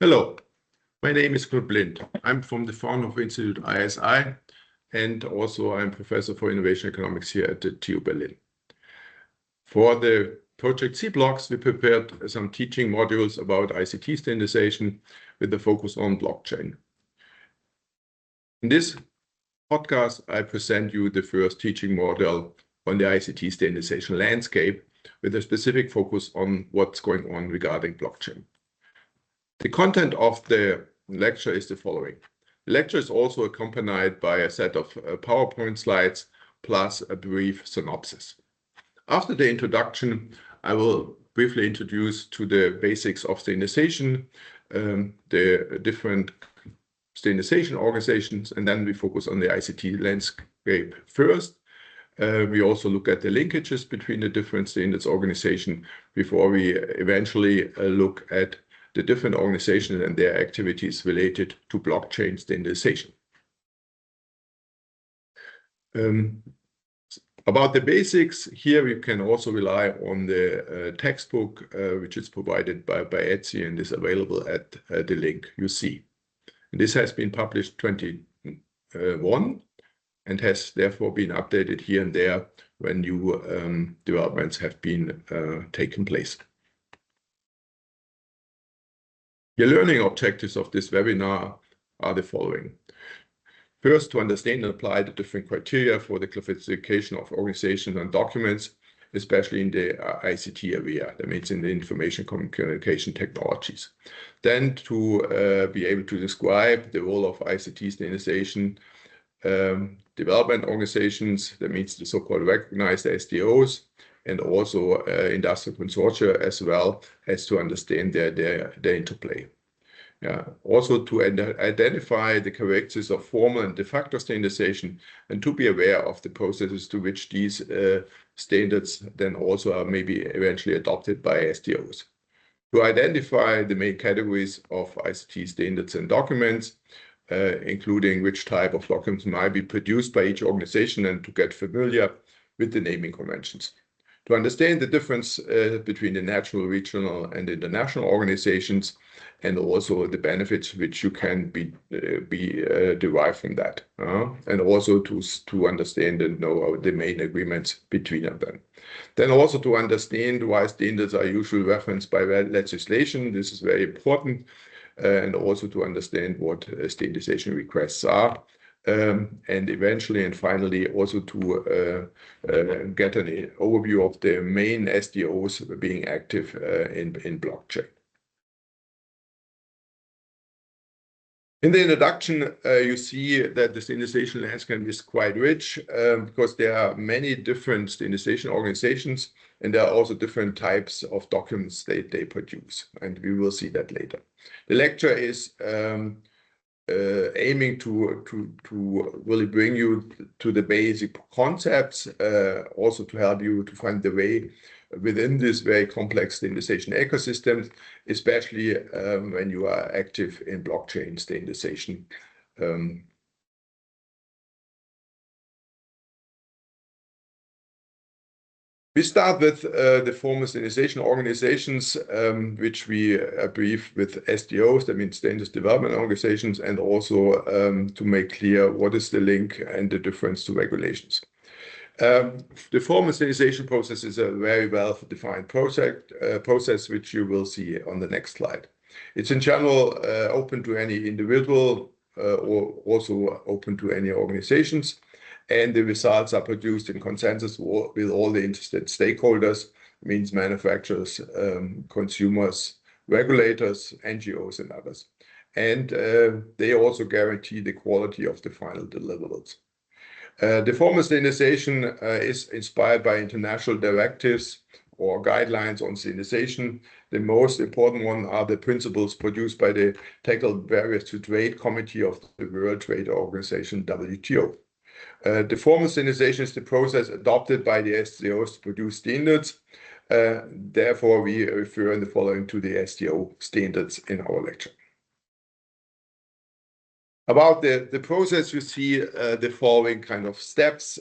Hello, my name is Kurt Blind. I'm from the Fraunhofer Institute ISI, and also I'm professor for innovation economics here at the TU Berlin. For the project C blocks, we prepared some teaching modules about ICT standardization with a focus on blockchain. In this podcast, I present you the first teaching module on the ICT standardization landscape with a specific focus on what's going on regarding blockchain. The content of the lecture is the following. The lecture is also accompanied by a set of PowerPoint slides plus a brief synopsis. After the introduction, I will briefly introduce to the basics of standardization, the different standardization organizations, and then we focus on the ICT landscape first. We also look at the linkages between the different standards organizations before we eventually look at the different organizations and their activities related to blockchain standardization. About the basics, here we can also rely on the textbook, which is provided by Etsy and is available at the link you see. And this has been published 21 and has therefore been updated here and there when new developments have been taken place. The learning objectives of this webinar are the following. First, to understand and apply the different criteria for the classification of organizations and documents, especially in the ICT area, that means in the information communication technologies. Then to be able to describe the role of ICT standardization development organizations, that means the so-called recognized SDOs, and also industrial consortia, as well as to understand their interplay. Also to identify the characteristics of formal and de facto standardization, and to be aware of the processes to which these standards then also are maybe eventually adopted by SDOs. To identify the main categories of ICT standards and documents, including which type of documents might be produced by each organization, and to get familiar with the naming conventions. To understand the difference between the national, regional, and international organizations, and also the benefits which you can be derived from that, and also to understand and know the main agreements between them. Then also to understand why standards are usually referenced by legislation. This is very important, and also to understand what standardization requests are. And eventually and finally also to get an overview of the main SDOs being active in blockchain. In the introduction, you see that the standardization landscape is quite rich because there are many different standardization organizations, and there are also different types of documents they produce, and we will see that later. The lecture is aiming to really bring you to the basic concepts, also to help you to find the way within this very complex standardization ecosystem, especially when you are active in blockchain standardization. We start with the formal standardization organizations, which we brief with SDOs, that means standards development organizations, and also to make clear what is the link and the difference to regulations. The formal standardization process is a very well-defined process, which you will see on the next slide. It's in general open to any individual or also open to any organizations. And the results are produced in consensus with all the interested stakeholders, means manufacturers, consumers, regulators, NGOs, and others. And they also guarantee the quality of the final deliverables. The formal standardization is inspired by international directives or guidelines on standardization. The most important one are the principles produced by the Technical Barriers to Trade Committee of the World Trade Organization, WTO. The formal standardization is the process adopted by the SDOs to produce standards. Therefore, we refer in the following to the SDO standards in our lecture. About the process, you see the following kind of steps.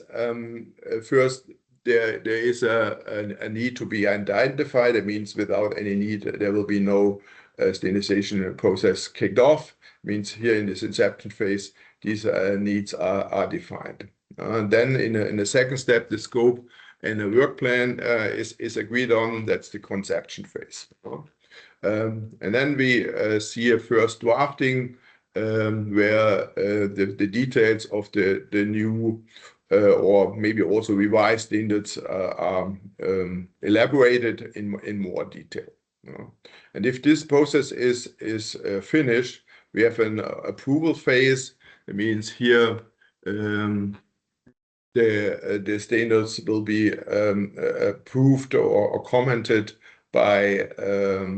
First, there is a need to be identified. It means without any need, there will be no standardization process kicked off. Means here in this inception phase, these needs are defined. Then in the second step, the scope and the work plan is agreed on. That's the conception phase. And then we see a first drafting where the details of the new or maybe also revised standards are elaborated in more detail. And if this process is finished, we have an approval phase. It means here the standards will be approved or commented by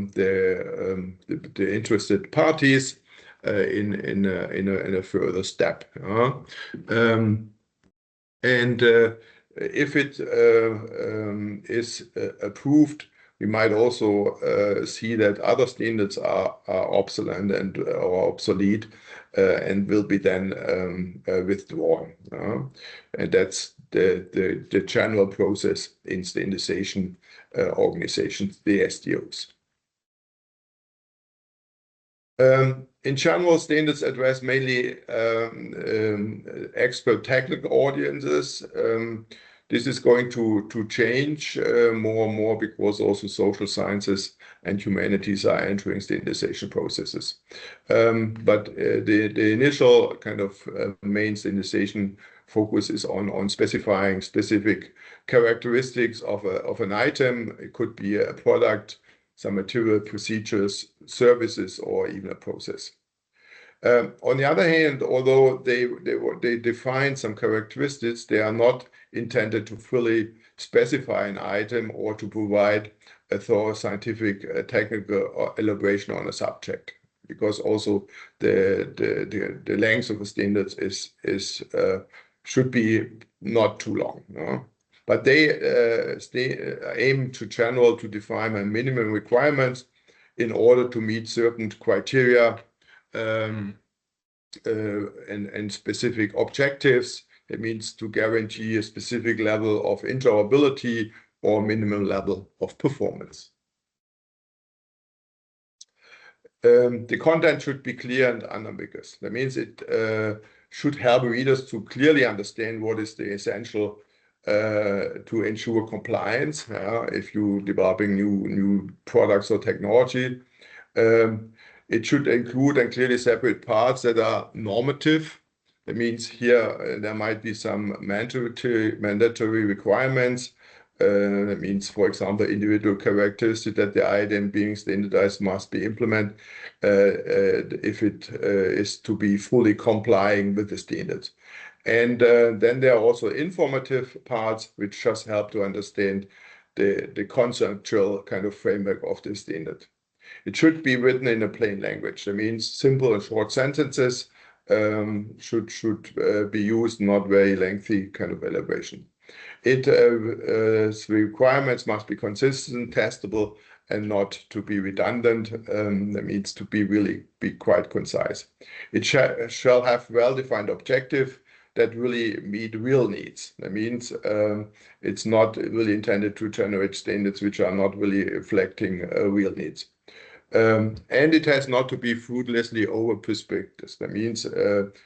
the interested parties in a further step. And if it is approved, we might also see that other standards are obsolete and or obsolete and will be then withdrawn. And that's the general process in standardization organizations, the SDOs. In general, standards address mainly expert technical audiences. This is going to change more and more because also social sciences and humanities are entering standardization processes. But the initial kind of main standardization focus is on specifying specific characteristics of an item. It could be a product, some material, procedures, services, or even a process. On the other hand, although they define some characteristics, they are not intended to fully specify an item or to provide a thorough scientific technical elaboration on a subject, because also the length of the standards should be not too long. But they aim to define a minimum requirements in order to meet certain criteria and specific objectives. It means to guarantee a specific level of interoperability or minimum level of performance. The content should be clear and unambiguous. That means it should help readers to clearly understand what is the essential to ensure compliance if you're developing new products or technology. It should include and clearly separate parts that are normative. That means here there might be some mandatory requirements. That means, for example, individual characteristics that the item being standardized must be implemented if it is to be fully complying with the standards. And then there are also informative parts which just help to understand the conceptual kind of framework of the standard. It should be written in a plain language. That means simple and short sentences should be used, not very lengthy kind of elaboration. The requirements must be consistent, testable, and not to be redundant. That means to be quite concise. It shall have well-defined objective that really meet real needs. That means it's not really intended to generate standards which are not really reflecting real needs. And it has not to be fruitlessly over prescriptive. That means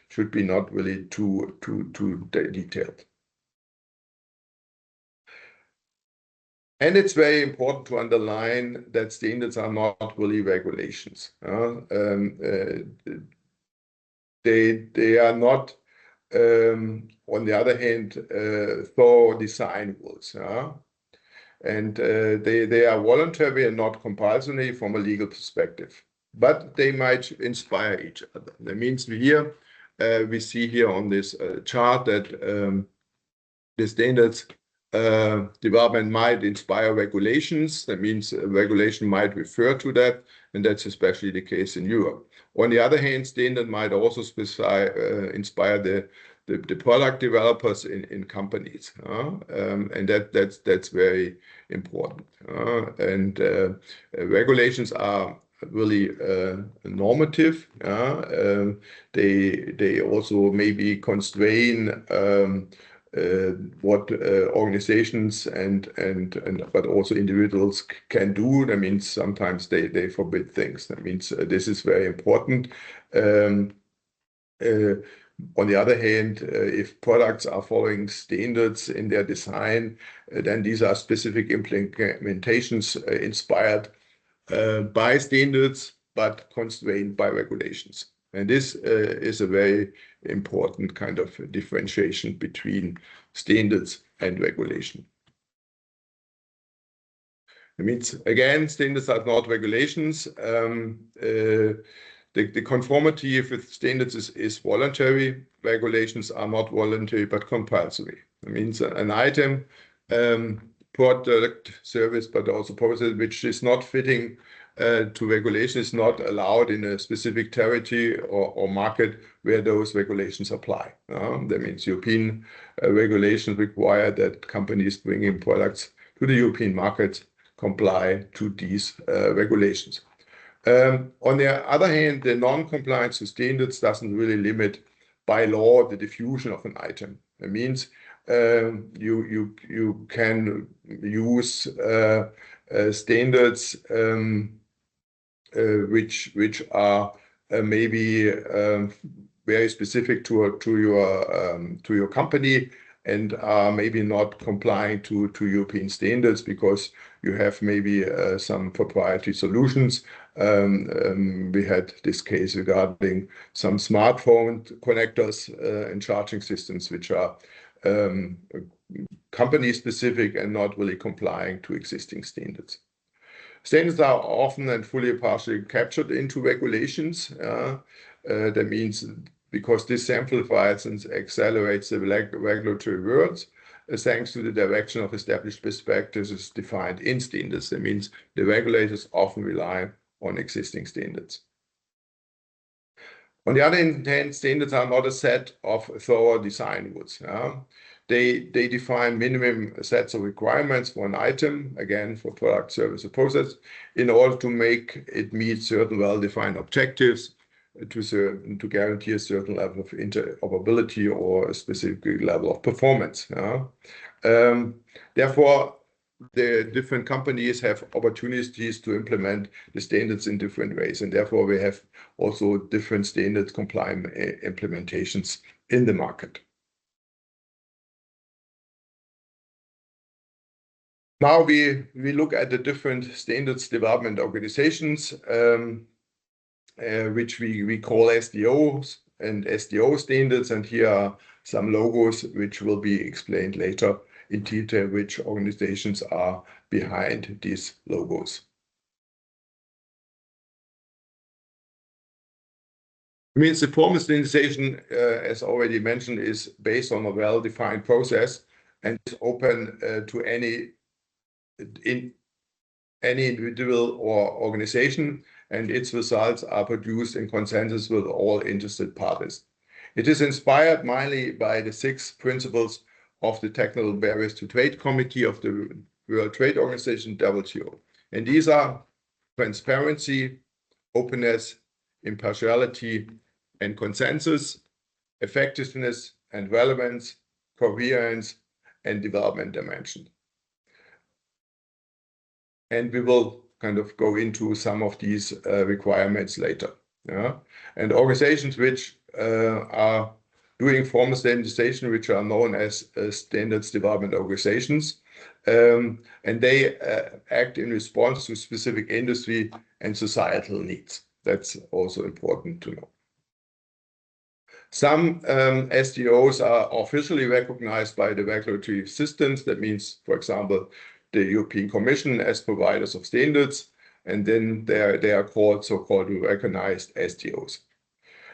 should be not really too detailed. And it's very important to underline that standards are not really regulations. They are not, on the other hand, thorough design rules. And they are voluntary and not compulsory from a legal perspective, but they might inspire each other. That means here we see here on this chart that the standards development might inspire regulations. That means regulation might refer to that, and that's especially the case in Europe. On the other hand, standard might also inspire the product developers in companies, and that's very important. And regulations are really normative. They also maybe constrain what organizations and but also individuals can do. That means sometimes they forbid things. That means this is very important. On the other hand, if products are following standards in their design, then these are specific implementations inspired by standards, but constrained by regulations. And this is a very important kind of differentiation between standards and regulation. It means, again, standards are not regulations. The conformity with standards is voluntary. Regulations are not voluntary, but compulsory. It means an item, product, service, but also process, which is not fitting to regulation, is not allowed in a specific territory or market where those regulations apply. That means European regulations require that companies bringing products to the European market comply to these regulations. On the other hand, the non-compliance to standards doesn't really limit by law the diffusion of an item. It means you can use standards which are maybe very specific to your company and are maybe not complying to European standards because you have maybe some proprietary solutions. We had this case regarding some smartphone connectors and charging systems, which are company specific and not really complying to existing standards. Standards are often and fully or partially captured into regulations. That means because this simplifies and accelerates the regulatory work, thanks to the direction of established best practices defined in standards. That means the regulators often rely on existing standards. On the other hand, standards are not a set of thorough design rules. They define minimum sets of requirements for an item, again, for product, service, or process, in order to make it meet certain well-defined objectives to guarantee a certain level of interoperability or a specific level of performance. Therefore, the different companies have opportunities to implement the standards in different ways, and therefore we have also different standards compliant implementations in the market. Now we look at the different standards development organizations, which we call SDOs and SDO standards, and here are some logos which will be explained later in detail which organizations are behind these logos. It means the formal standardization, as already mentioned, is based on a well-defined process and is open to any individual or organization, and its results are produced in consensus with all interested parties. It is inspired mainly by the 6 principles of the Technical Barriers to Trade Committee of the World Trade Organization, WTO. And these are transparency, openness, impartiality, and consensus, effectiveness and relevance, coherence, and development dimension. And we will kind of go into some of these requirements later. And organizations which are doing formal standardization, which are known as standards development organizations, and they act in response to specific industry and societal needs. That's also important to know. Some SDOs are officially recognized by the regulatory systems. That means, for example, the European Commission as providers of standards, and then they are called so-called recognized SDOs.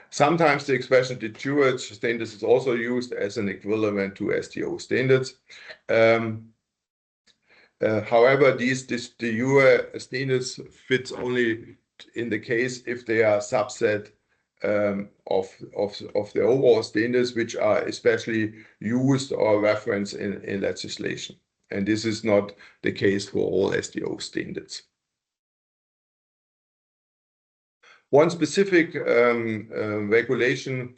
Sometimes the expression de jure standards is also used as an equivalent to SDO standards. However, these de jure standards fits only in the case if they are subset of the overall standards, which are especially used or referenced in legislation. And this is not the case for all SDO standards. One specific regulation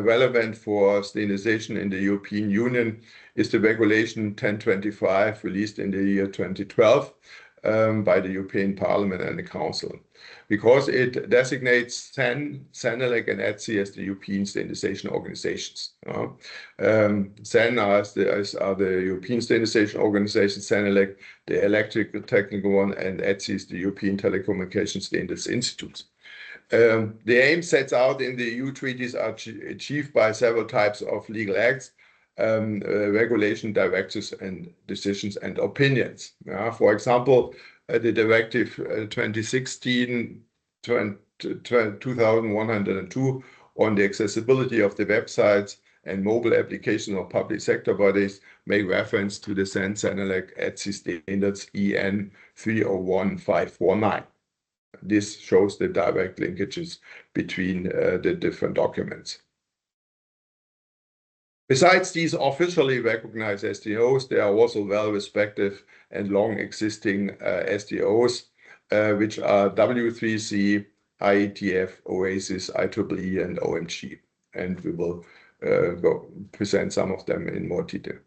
relevant for standardization in the European Union is the Regulation 1025, released in the year 2012 by the European Parliament and the Council, because it designates CEN, CENELEC, and ETSI as the European standardization organizations. CEN are the European standardization organization, CENELEC, the electrical technical one, and ETSI is the European Telecommunication Standards Institute. The aim sets out in the EU treaties are achieved by several types of legal acts, regulation, directives, and decisions and opinions. For example, the Directive 2016/2102 on the accessibility of the websites and mobile applications of public sector bodies make reference to the CEN, CENELEC, ETSI standards EN 301549. This shows the direct linkages between the different documents. Besides these officially recognized SDOs, there are also well-respected and long-existing SDOs, which are W3C, IETF, OASIS, IEEE, and OMG. And we will present some of them in more detail.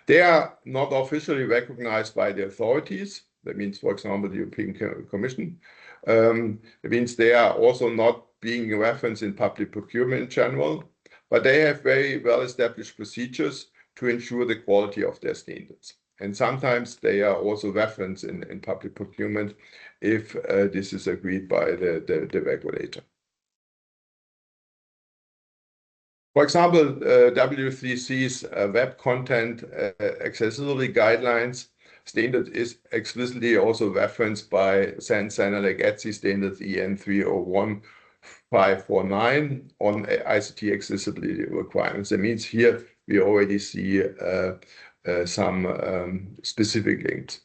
They are not officially recognized by the authorities. That means, for example, the European Commission. It means they are also not being referenced in public procurement in general, but they have very well-established procedures to ensure the quality of their standards. And sometimes they are also referenced in public procurement if this is agreed by the regulator. For example, W3C's web content accessibility guidelines standard is explicitly also referenced by CEN, CENELEC, ETSI standards EN 301549 on ICT accessibility requirements. That means here we already see some specific links.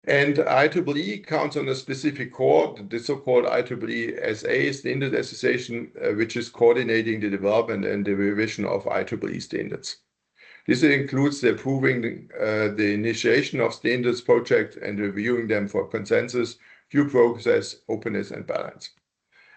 And IEEE counts on a specific core, the so-called IEEE SA Standard Association, which is coordinating the development and the revision of IEEE standards. This includes the approving the initiation of standards projects and reviewing them for consensus, due process, openness, and balance.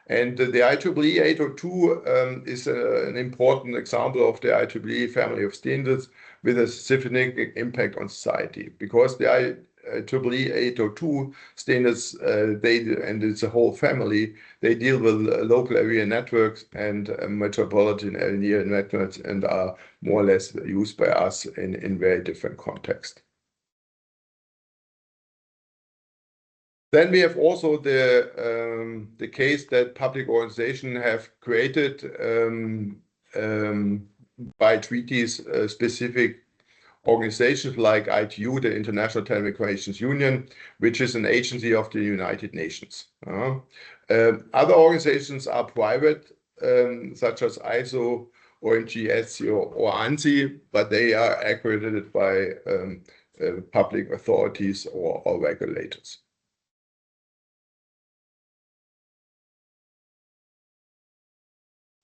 And the IEEE 802 is an important example of the IEEE family of standards with a significant impact on society, because the IEEE 802 standards, and it's a whole family, they deal with local area networks and metropolitan area networks and are more or less used by us in very different contexts. Then we have also the case that public organizations have created by treaties specific organizations like ITU, the International Telecommunications Union, which is an agency of the United Nations. Other organizations are private, such as ISO, OMG, ETSI, or ANSI, but they are accredited by public authorities or regulators.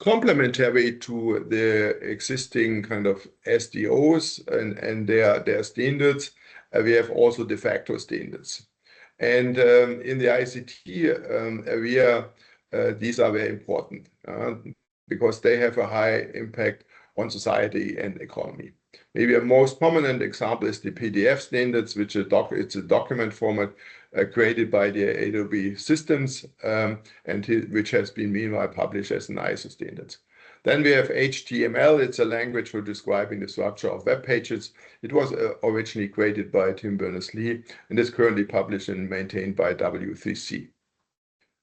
Complementary to the existing kind of SDOs and their standards, we have also de facto standards. And in the ICT area, these are very important because they have a high impact on society and economy. Maybe a most prominent example is the PDF standards, which it's a document format created by the Adobe systems, and which has been meanwhile published as an ISO standard. Then we have HTML. It's a language for describing the structure of web pages. It was originally created by Tim Berners-Lee and is currently published and maintained by W3C.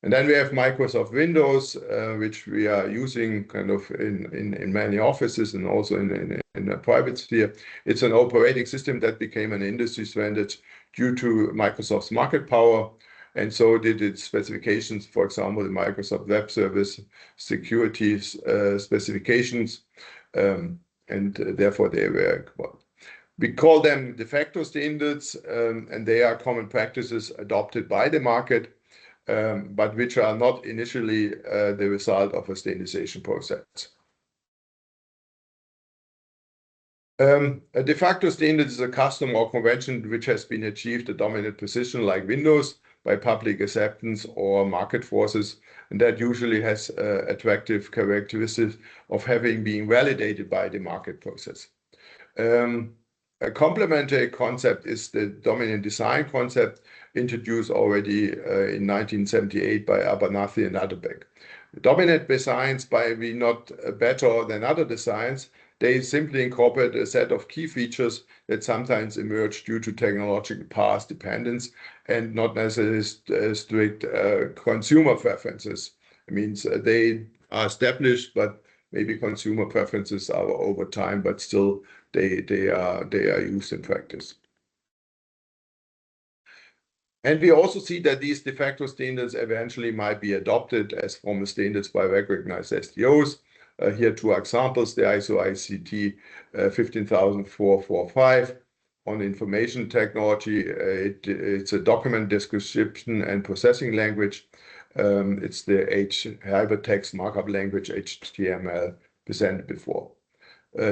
And then we have Microsoft Windows, which we are using kind of in many offices and also in the private sphere. It's an operating system that became an industry standard due to Microsoft's market power. And so did its specifications, for example, the Microsoft Web Service security specifications, and therefore they were, we call them de facto standards, and they are common practices adopted by the market, but which are not initially the result of a standardization process. A de facto standard is a custom or convention which has been achieved a dominant position like Windows, by public acceptance or market forces, and that usually has attractive characteristics of having been validated by the market process. A complementary concept is the dominant design concept, introduced already in 1978 by Abernathy and Atterbeck. Dominant designs, by being not better than other designs, they simply incorporate a set of key features that sometimes emerge due to technological path dependence and not necessarily strict consumer preferences. It means they are established, but maybe consumer preferences are over time, but still they are used in practice. And we also see that these de facto standards eventually might be adopted as formal standards by recognized SDOs. Here, two examples: the ISO ICT 15445 on information technology. It's a document description and processing language. It's the hypertext markup language, HTML, presented before.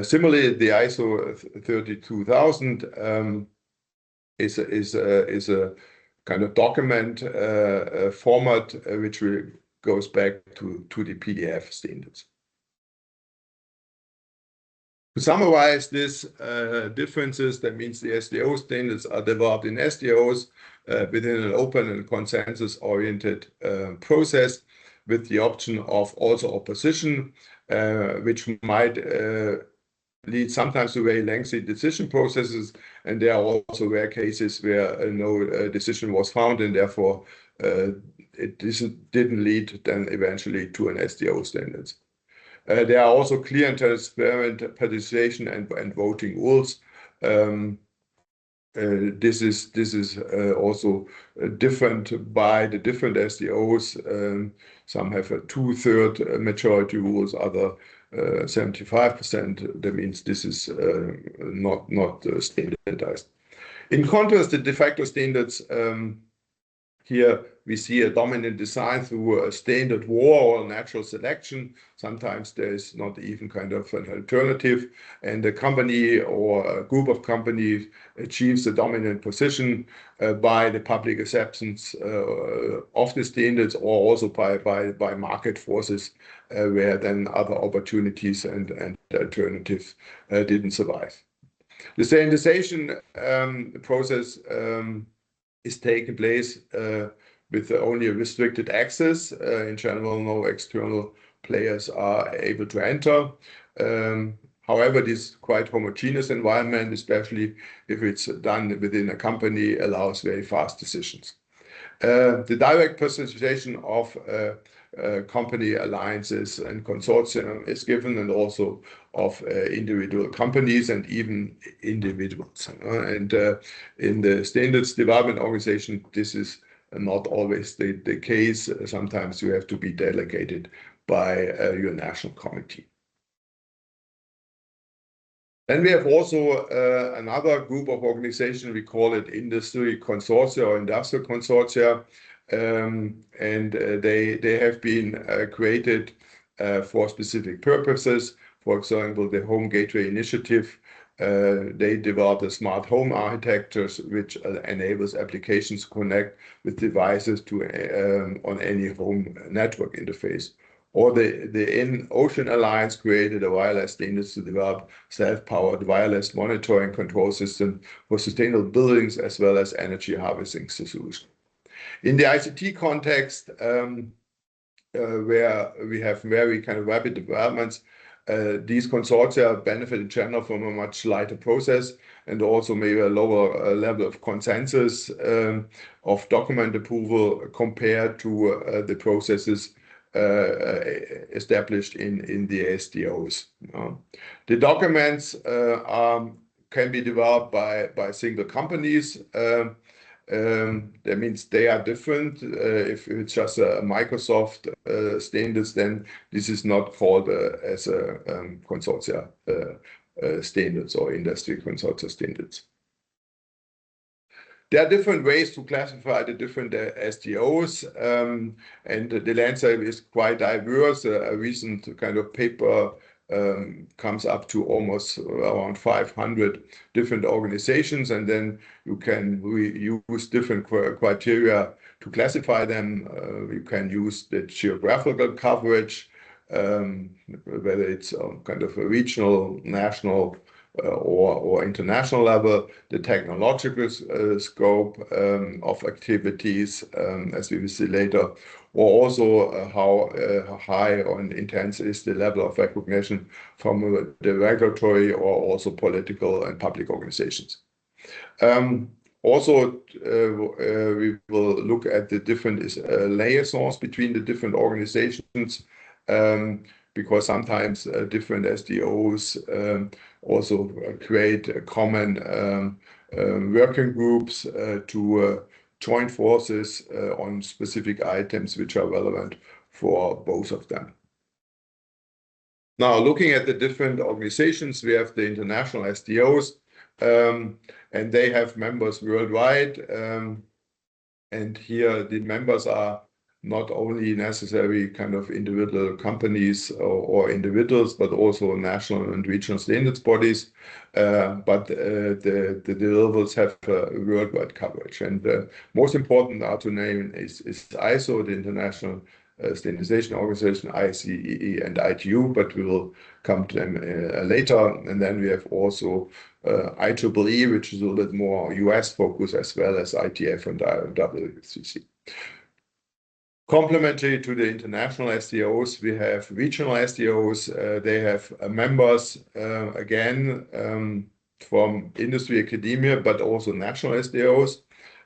Similarly, the ISO 32000 is a kind of document format which goes back to the PDF standards. To summarize these differences, that means the SDO standards are developed in SDOs within an open and consensus-oriented process, with the option of also opposition, which might lead sometimes to very lengthy decision processes, and there are also rare cases where no decision was found, and therefore it didn't lead then eventually to an SDO standards. There are also clear and transparent participation and voting rules. This is also different by the different SDOs. Some have a 2/3 majority rules, other 75%. That means this is not standardized. In contrast, the de facto standards, here we see a dominant design through a standard war or natural selection. Sometimes there is not even kind of an alternative, and a company or a group of companies achieves a dominant position by the public acceptance of the standards, or also by market forces, where then other opportunities and alternatives didn't survive. The standardization process is taking place with only a restricted access. In general, no external players are able to enter. However, this quite homogeneous environment, especially if it's done within a company, allows very fast decisions. The direct participation of company alliances and consortia is given, and also of individual companies and even individuals. And in the standards development organization, this is not always the case. Sometimes you have to be delegated by your national committee. Then we have also another group of organizations. We call it industry consortia or industrial consortia. And they have been created for specific purposes. For example, the Home Gateway Initiative, they developed a smart home architectures which enables applications to connect with devices to on any home network interface. Or the In-Ocean Alliance created a wireless standards to develop self-powered wireless monitoring control system for sustainable buildings as well as energy harvesting solutions. In the ICT context, where we have very kind of rapid developments, these consortia benefit in general from a much lighter process, and also maybe a lower level of consensus of document approval compared to the processes established in the SDOs. The documents can be developed by single companies. That means they are different. If it's just a Microsoft standards, then this is not called as a consortia standards or industry consortia standards. There are different ways to classify the different SDOs, and the landscape is quite diverse. A recent kind of paper comes up to almost around 500 different organizations, and then you can use different criteria to classify them. You can use the geographical coverage, whether it's kind of a regional, national, or international level, the technological scope of activities, as we will see later, or also how high or intense is the level of recognition from the regulatory or also political and public organizations. Also, we will look at the different liaisons between the different organizations, because sometimes different SDOs also create common working groups to join forces on specific items which are relevant for both of them. Now, looking at the different organizations, we have the international SDOs, and they have members worldwide. And here the members are not only necessary kind of individual companies or individuals, but also national and regional standards bodies. But the deliverables have worldwide coverage. And most important are to name is ISO, the International Standardization Organization, ICT, and ITU, but we will come to them later. And then we have also IEEE, which is a little bit more US focused, as well as ITF and WCC. Complementary to the international SDOs, we have regional SDOs. They have members, again, from industry, academia, but also national SDOs.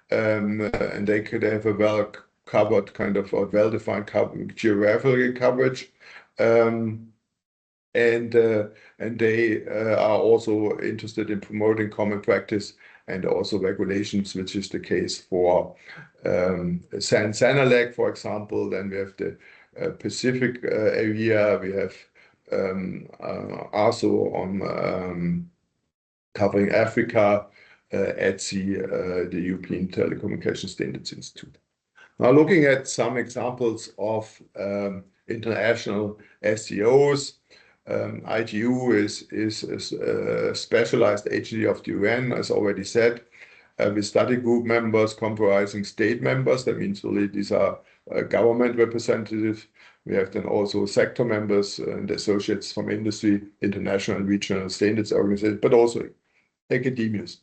And they could have a well-covered kind of a well-defined geographical coverage. And they are also interested in promoting common practice and also regulations, which is the case for SANELEC, for example. Then we have the Pacific area. We have ASO on covering Africa, ETSI, the European Telecommunication Standards Institute. Now, looking at some examples of international SDOs, ITU is a specialized agency of the UN, as already said, with study group members comprising state members. That means really these are government representatives. We have then also sector members and associates from industry, international and regional standards organizations, but also academias.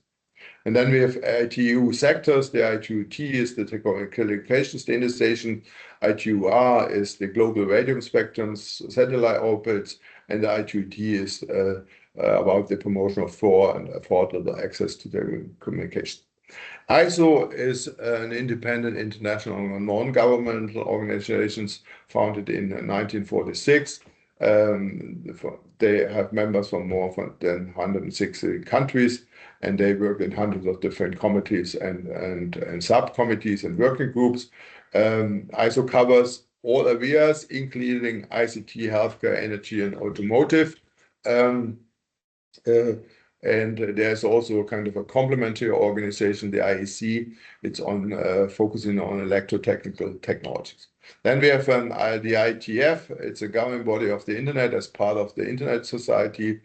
And then we have ITU sectors. The ITU-T is the telecommunication standardization. ITU-R is the global radio spectrums, satellite orbits, and the ITU-T is about the promotion of FOR and affordable access to telecommunication. ISO is an independent international non-governmental organization founded in 1946. They have members from more than 160 countries, and they work in hundreds of different committees and subcommittees and working groups. ISO covers all areas, including ICT, healthcare, energy, and automotive. And there's also kind of a complementary organization, the IEC. It's on focusing on electrotechnical technologies. Then we have the IETF. It's a governing body of the Internet as part of the Internet Society.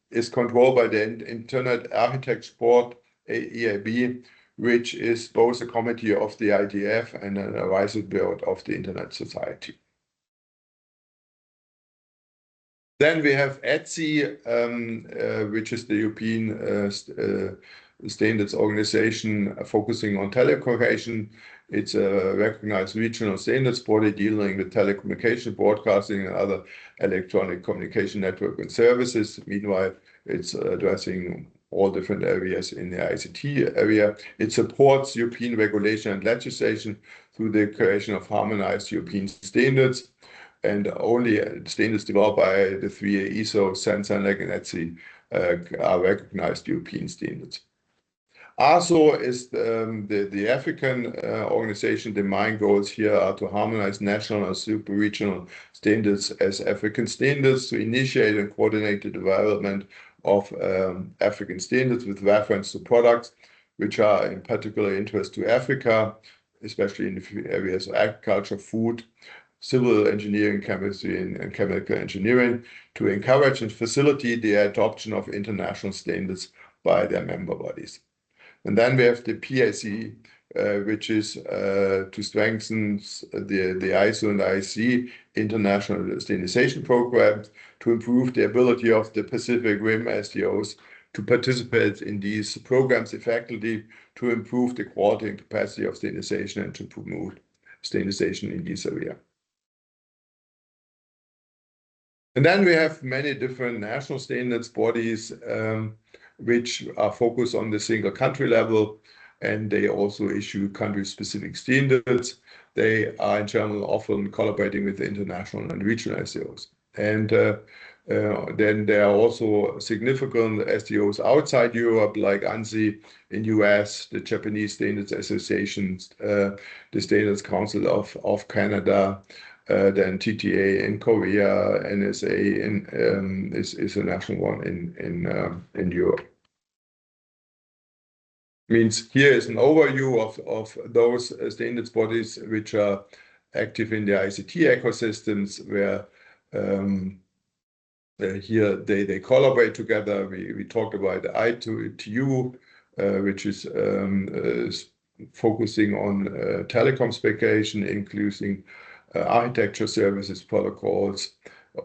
Is controlled by the Internet Architects Board, EAB, which is both a committee of the IETF and an advisory board of the Internet Society. Then we have ETSI, which is the European Standards Organization focusing on telecommunication. It's a recognized regional standards body dealing with telecommunication, broadcasting, and other electronic communication network and services. Meanwhile, it's addressing all different areas in the ICT area. It supports European regulation and legislation through the creation of harmonized European standards. And only standards developed by the three ISO, SANELEC, and ETSI are recognized European standards. ASO is the African organization. The main goals here are to harmonize national and super-regional standards as African standards, to initiate and coordinate the development of African standards with reference to products which are in particular interest to Africa, especially in the areas of agriculture, food, civil engineering, chemistry, and chemical engineering to encourage and facilitate the adoption of international standards by their member bodies. And then we have the PIC, which is to strengthen the ISO and IEC international standardization programs to improve the ability of the Pacific Rim SDOs to participate in these programs effectively, to improve the quality and capacity of standardization and to promote standardization in this area. And then we have many different national standards bodies which are focused on the single country level, and they also issue country-specific standards. They are in general often collaborating with the international and regional SDOs. And then there are also significant SDOs outside Europe, like ANSI in US, the Japanese Standards Association, the Standards Council of Canada, then TTA in Korea, NSA is a national one in Europe. Means here is an overview of those standards bodies which are active in the ICT ecosystems, where here they collaborate together. We talked about the I2TU, which is focusing on telecom specification, including architecture services protocols,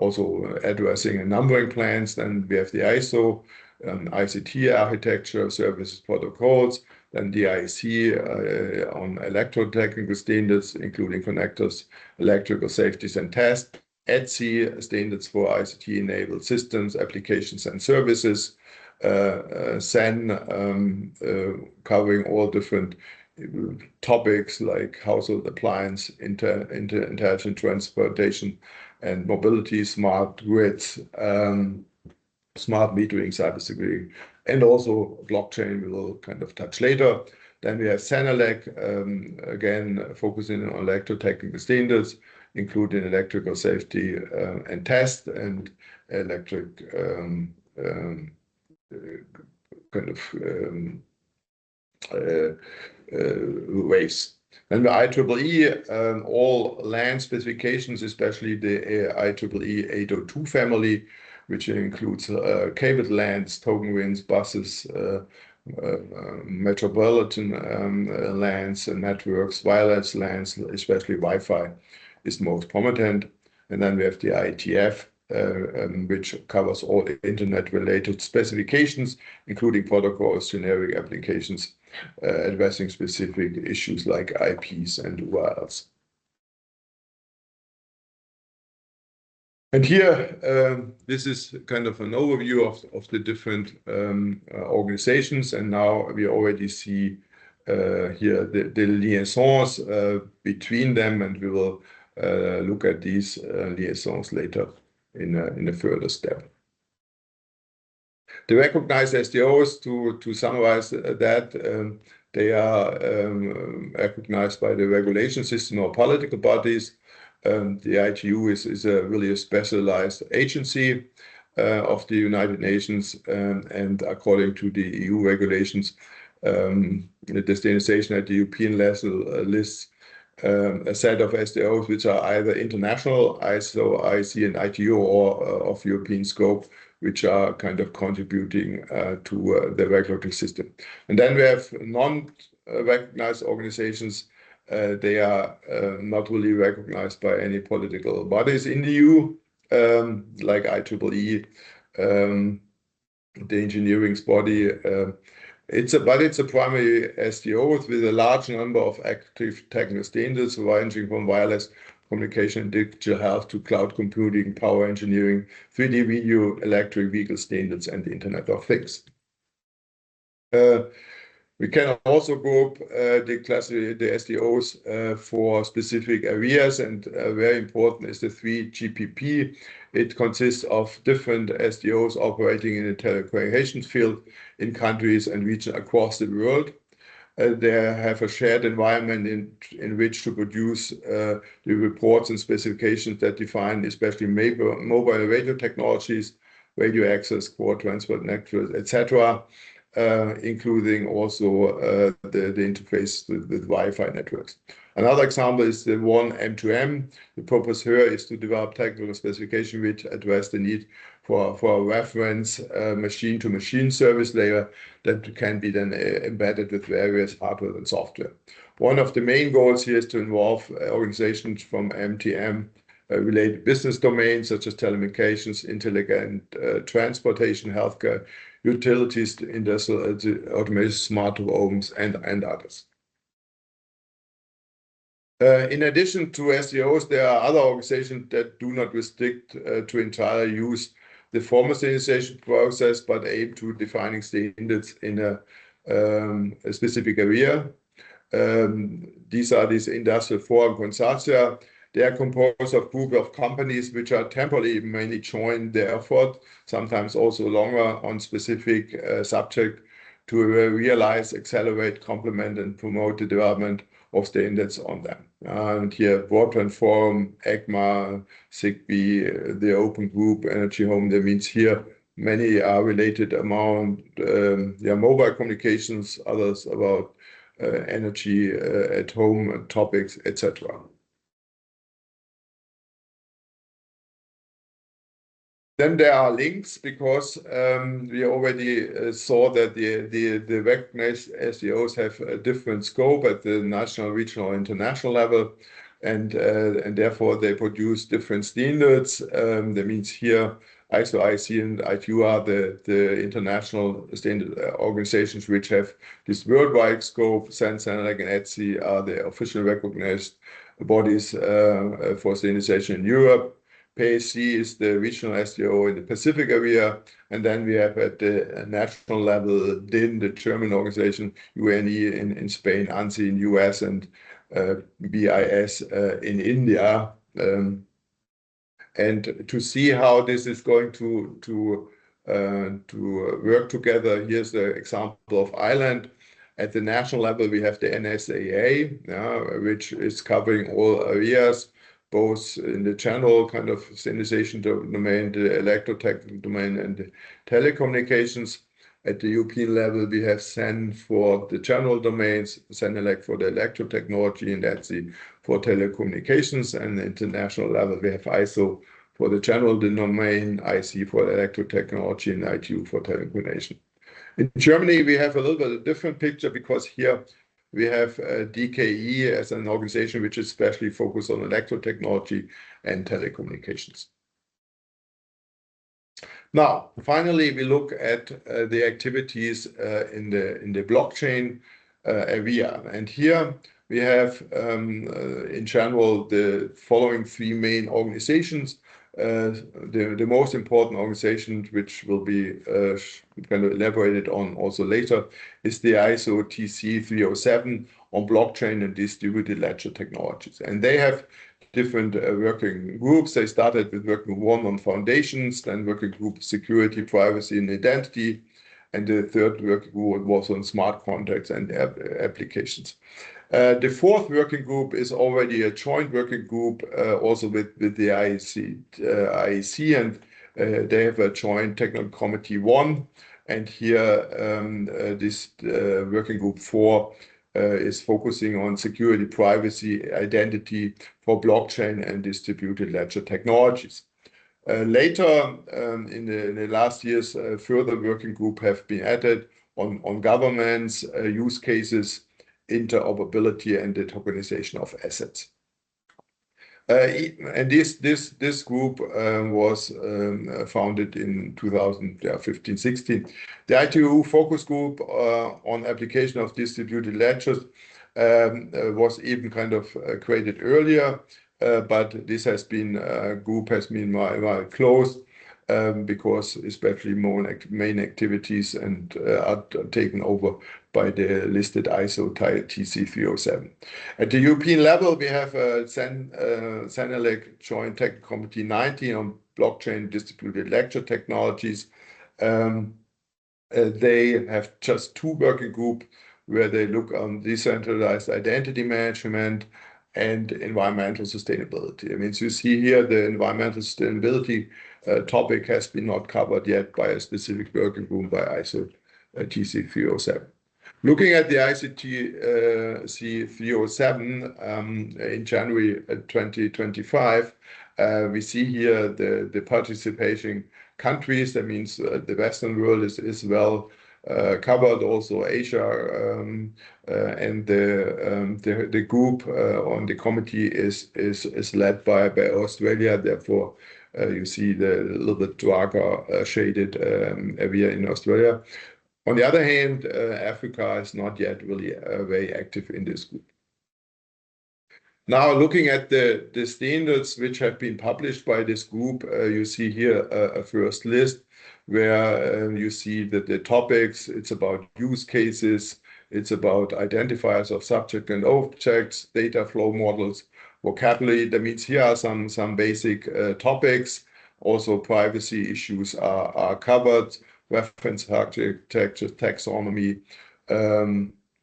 also addressing and numbering plans. Then we have the ISO, ICT architecture services protocols, then the IEC on electrotechnical standards, including connectors, electrical safeties and tests, ETSI standards for ICT-enabled systems, applications and services, SEN covering all different topics like household appliance, intelligent transportation and mobility, smart grids, smart metering, cybersecurity, and also blockchain we will kind of touch later. Then we have SENELEC, again focusing on electrotechnical standards, including electrical safety and test, and electric kind of waves. Then the IEEE, all land specifications, especially the IEEE 802 family, which includes cabled lands, token winds, buses, metropolitan lands, and networks, wireless lands, especially Wi-Fi is most prominent. And then we have the IETF, which covers all internet-related specifications, including protocols, generic applications, addressing specific issues like IPs and URLs. And here, this is kind of an overview of the different organizations. And now we already see here the liaisons between them, and we will look at these liaisons later in a further step. The recognized SDOs, to summarize that, they are recognized by the regulation system or political bodies. The ITU is really a specialized agency of the United Nations, and according to the EU regulations, the standardization at the European level lists a set of SDOs which are either international, ISO, IEC, and ITU, or of European scope, which are kind of contributing to the regulatory system. And then we have non-recognized organizations. They are not really recognized by any political bodies in the EU, like IEEE, the engineering body. It's a primary SDO with a large number of active technical standards ranging from wireless communication and digital health to cloud computing, power engineering, 3D video, electric vehicle standards, and the Internet of Things. We can also group the SDOs for specific areas, and very important is the 3GPP. It consists of different SDOs operating in the telecommunications field in countries and regions across the world. They have a shared environment in which to produce the reports and specifications that define especially mobile radio technologies, radio access, core transport networks, etc., including also the interface with Wi-Fi networks. Another example is the one M2M. The purpose here is to develop technical specifications which address the need for a reference machine-to-machine service layer that can be then embedded with various hardware and software. One of the main goals here is to involve organizations from MTM related business domains such as telecommunications, intelligent transportation, healthcare, utilities, industrial automation, smart homes, and others. In addition to SDOs, there are other organizations that do not restrict to entirely use the formal standardization process, but aim to defining standards in a specific area. These are these industrial forum consortia. They are composed of group of companies which are temporarily mainly join the effort, sometimes also longer on specific subject to realize, accelerate, complement, and promote the development of standards on them. And here, Broadband Forum, ECMA, ZigBee, the Open Group, Energy Home, that means here many are related among mobile communications, others about energy at home topics, etc. Then there are links because we already saw that the recognized SDOs have a different scope at the national, regional, international level, and therefore they produce different standards. That means here ISO, IC, and ITU are the international standard organizations which have this worldwide scope. Senelec and ETSI are the officially recognized bodies for standardization in Europe. PAC is the regional SDO in the Pacific area, and then we have at the national level DIN, the German organization, UNE in Spain, ANSI in US, and BIS in India. And to see how this is going to work together, here's the example of Ireland. At the national level, we have the NSAA, which is covering all areas, both in the general kind of standardization domain, the electrotechnical domain, and the telecommunications. At the European level, we have CEN for the general domains, Senelec for the electrotechnology, and ETSI for telecommunications. And at the international level, we have ISO for the general domain, IC for electrotechnology, and ITU for telecommunication. In Germany, we have a little bit of a different picture because here we have DKE as an organization which is especially focused on electrotechnology and telecommunications. Now, finally, we look at the activities in the blockchain area. And here we have, in general, the following three main organizations. The most important organization, which will be kind of elaborated on also later, is the ISO TC 307 on blockchain and distributed ledger technologies. And they have different working groups. They started with working group 1 on foundations, then working group security, privacy, and identity. And the third working group was on smart contracts and applications. The fourth working group is already a joint working group, also with the IEC, and they have a joint technical committee 1. And here, this working group 4 is focusing on security, privacy, identity for blockchain and distributed ledger technologies. Later, in the last years, further working group have been added on governance, use cases, interoperability, and the tokenization of assets. And this group was founded in 2015-16. The ITU focus group on application of distributed ledgers was even kind of created earlier, but this has been group has been closed because especially more main activities and are taken over by the listed ISO TC 307. At the European level, we have Senelec Joint Technical Committee 19 on blockchain distributed ledger technologies. They have just 2 working groups where they look on decentralized identity management and environmental sustainability. I mean, so you see here the environmental sustainability topic has been not covered yet by a specific working group by ISO TC 307. Looking at the ICT C307 in January 2025, we see here the participating countries. That means the Western world is well covered, also Asia, and the group on the committee is led by Australia. Therefore, you see the little bit darker shaded area in Australia. On the other hand, Africa is not yet really very active in this group. Now, looking at the standards which have been published by this group, you see here a first list where you see that the topics, it's about use cases, it's about identifiers of subject and objects, data flow models, vocabulary. That means here are some basic topics. Also, privacy issues are covered. Reference architecture, taxonomy,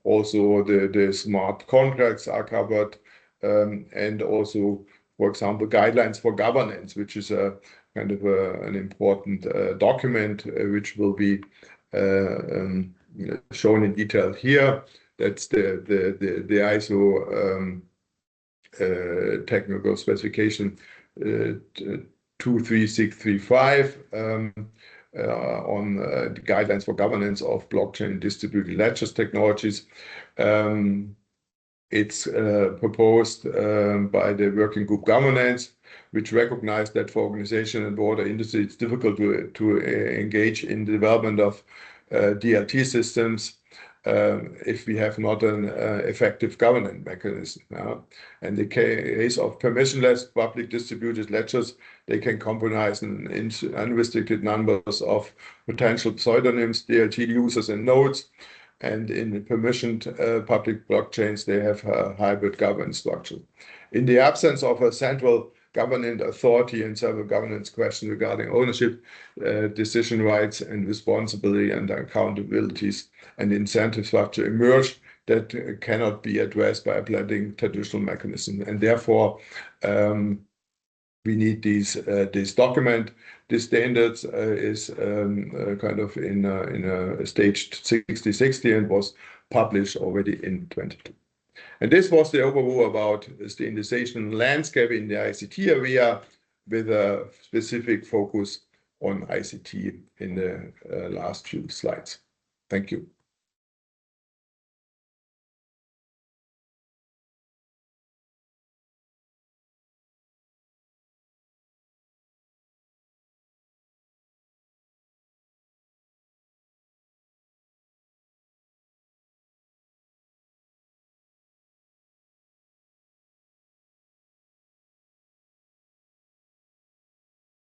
also the smart contracts are covered, and also, for example, guidelines for governance, which is a kind of an important document which will be shown in detail here. That's the ISO technical specification 23635. On the guidelines for governance of blockchain distributed ledgers technologies. It's proposed by the working group governance, which recognized that for organization and broader industry, it's difficult to engage in the development of DLT systems if we have not an effective governance mechanism. In the case of permissionless public distributed ledgers, they can comprise unrestricted numbers of potential pseudonyms, DLT users, and nodes. And in the permissioned public blockchains, they have a hybrid governance structure. In the absence of a central governance authority and several governance questions regarding ownership, decision rights, and responsibility and accountabilities and incentive structure emerge that cannot be addressed by a blending traditional mechanism. And therefore, we need this document. This standards is kind of in a stage 60/60 and was published already in 22. And this was the overview about the standardization landscape in the ICT area with a specific focus on ICT in the last few slides. Thank you.